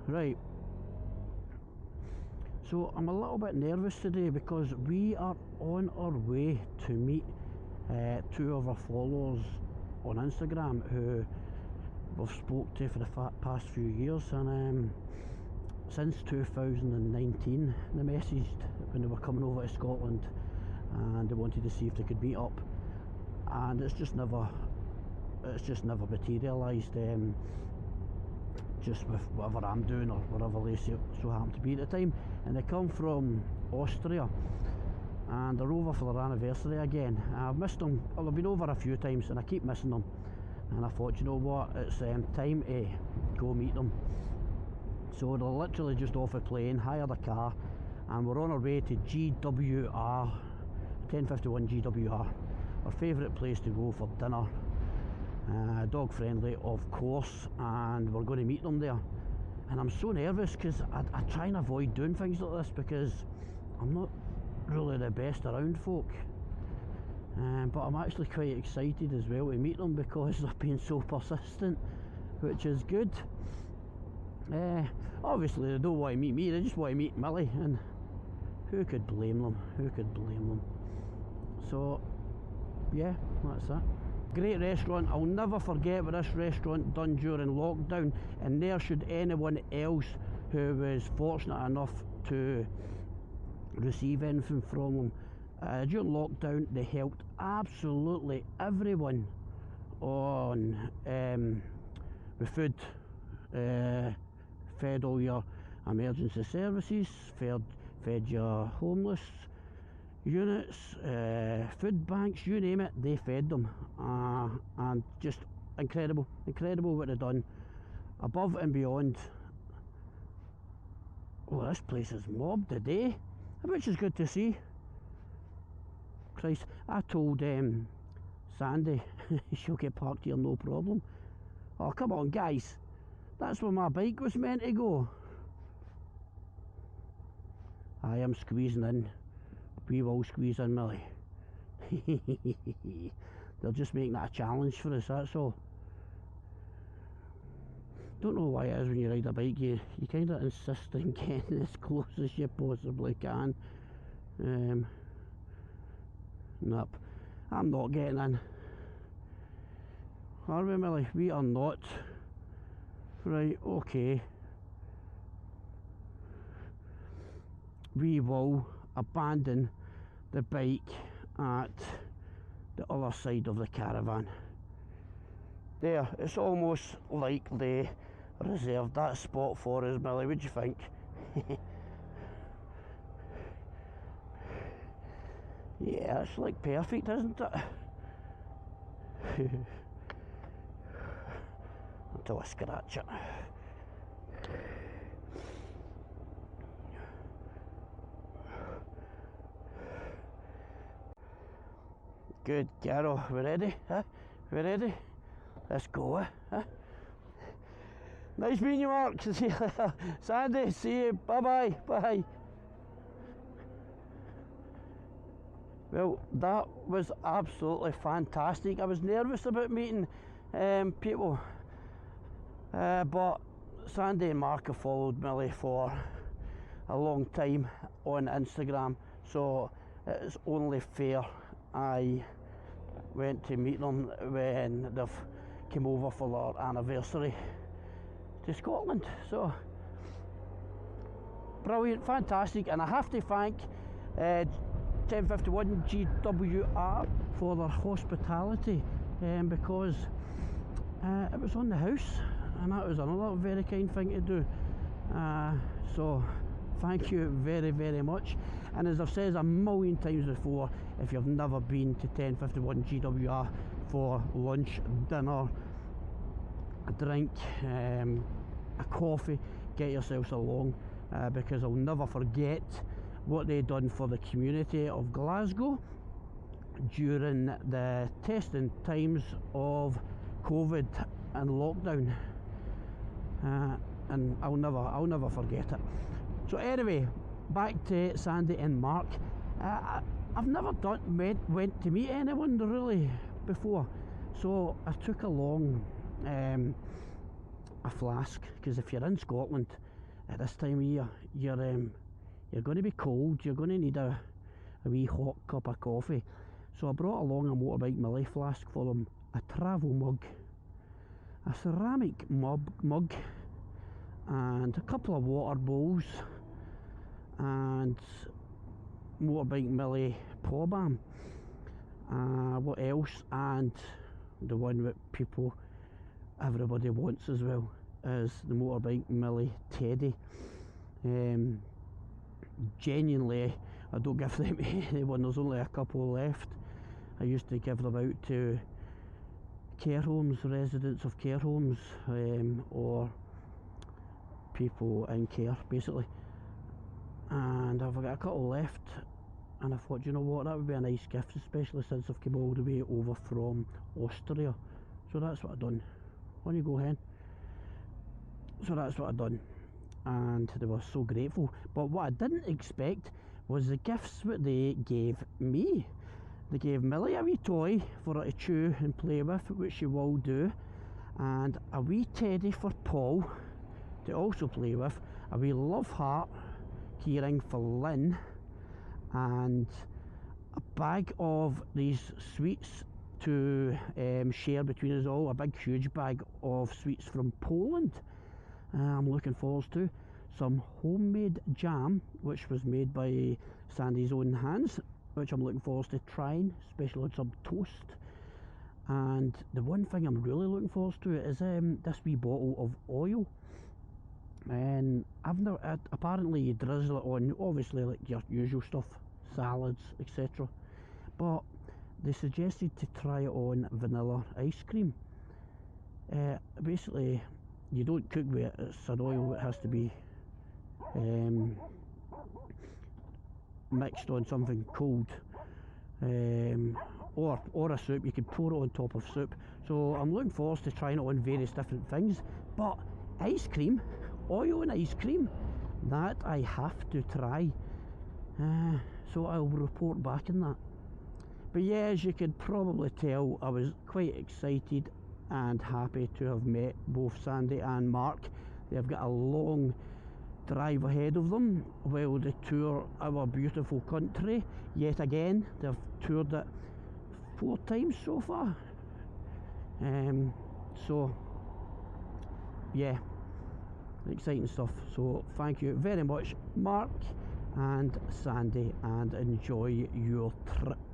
Right, so I'm a little bit nervous today because we are on our way to meet two of our followers on Instagram who we've spoke to for the past few years, and since 2019 they messaged when they were coming over to Scotland and they wanted to see if they could meet up, and it's just never materialised, just with whatever I'm doing or whatever they so happen to be at the time. And they come from Austria and they're over for their anniversary again. I've missed them, well, I've been over a few times and I keep missing them, and I thought, you know what, it's time to go meet them. So they're literally just off a plane, hired a car, and we're on our way to GWR, 1051 GWR, our favourite place to go for dinner. Dog friendly, of course, and we're going to meet them there. And I'm so nervous because I try and avoid doing things like this because I'm not really the best around folk, but I'm actually quite excited as well to meet them because they've been so persistent, which is good. Obviously they don't want to meet me, they just want to meet Millie, and who could blame them? Who could blame them? So yeah, that's it. Great restaurant. I'll never forget what this restaurant done during lockdown, and there should anyone else who was fortunate enough to receive anything from them during lockdown. They helped absolutely everyone on with food, fed all your emergency services, fed your homeless units, food banks, you name it, they fed them, and just incredible what they've done, above and beyond. Oh, this place is mobbed today, which is good to see. Christ, I told Sandy she'll get parked here no problem. Oh, come on guys, that's where my bike was meant to go. I am squeezing in. We will squeeze in, Millie. They're just making that a challenge for us, that's all. Don't know why it is when you ride a bike, you kind of insist on getting as close as you possibly can. Nope, I'm not getting in. Are we, Millie? We are not. Right, okay. We will abandon the bike at the other side of the caravan. There, it's almost like they reserved that spot for us, Millie. What do you think? Yeah, it's like perfect, isn't it? Until I scratch it. Good girl, we ready? Huh? We ready? Let's go, huh? Nice meeting you, Mark. See you later. Sandy, see you. Bye-bye. Bye. Well, that was absolutely fantastic. I was nervous about meeting people, but Sandy and Marc have followed Millie for a long time on Instagram, so it's only fair I went to meet them when they've came over for their anniversary to Scotland. So brilliant, fantastic, and I have to thank 1051 GWR for their hospitality, because it was on the house, and that was another very kind thing to do. So thank you very, very much. And as I've said a million times before, if you've never been to 1051 GWR for lunch, dinner, a drink, a coffee, get yourselves along, because I'll never forget what they done for the community of Glasgow during the testing times of COVID and lockdown, and I'll never forget it. So anyway, back to Sandy and Marc. I've never went to meet anyone really before, so I took along a flask, because if you're in Scotland at this time of year, you're going to be cold, you're going to need a wee hot cup of coffee. So I brought along a motorbike Millie flask for them, a travel mug, a ceramic mug, and a couple of water bowls, and motorbike Millie paw balm. What else? And the one that everybody wants as well, is the motorbike Millie Teddy. Genuinely, I don't give them anyone, there's only a couple left. I used to give them out to care homes, residents of care homes, or people in care basically, and I've got a couple left, and I thought, you know what, that would be a nice gift, especially since I've come all the way over from Austria. So that's what I've done. On you go, hen. So that's what I've done, and they were so grateful. But what I didn't expect was the gifts that they gave me. They gave Millie a wee toy for her to chew and play with, which she will do, and a wee teddy for Paul to also play with, a wee love heart keyring for Lynn, and a bag of these sweets to share between us all, a big huge bag of sweets from Poland. I'm looking forward to some homemade jam, which was made by Sandy's own hands, which I'm looking forward to trying, especially on some toast. And the one thing I'm really looking forward to is this wee bottle of oil. And apparently you drizzle it on, obviously, like your usual stuff, salads, etc. But they suggested to try it on vanilla ice cream. Basically, you don't cook with it, it's an oil that has to be mixed on something cold, or a soup. You could pour it on top of soup. So I'm looking forward to trying it on various different things. But ice cream, oil and ice cream, that I have to try. So I'll report back on that. But yeah, as you could probably tell, I was quite excited and happy to have met both Sandy and Marc. They've got a long drive ahead of them while they tour our beautiful country. Yet again, they've toured it 4 times so far. So yeah, exciting stuff. So thank you very much, Marc and Sandy, and enjoy your trip.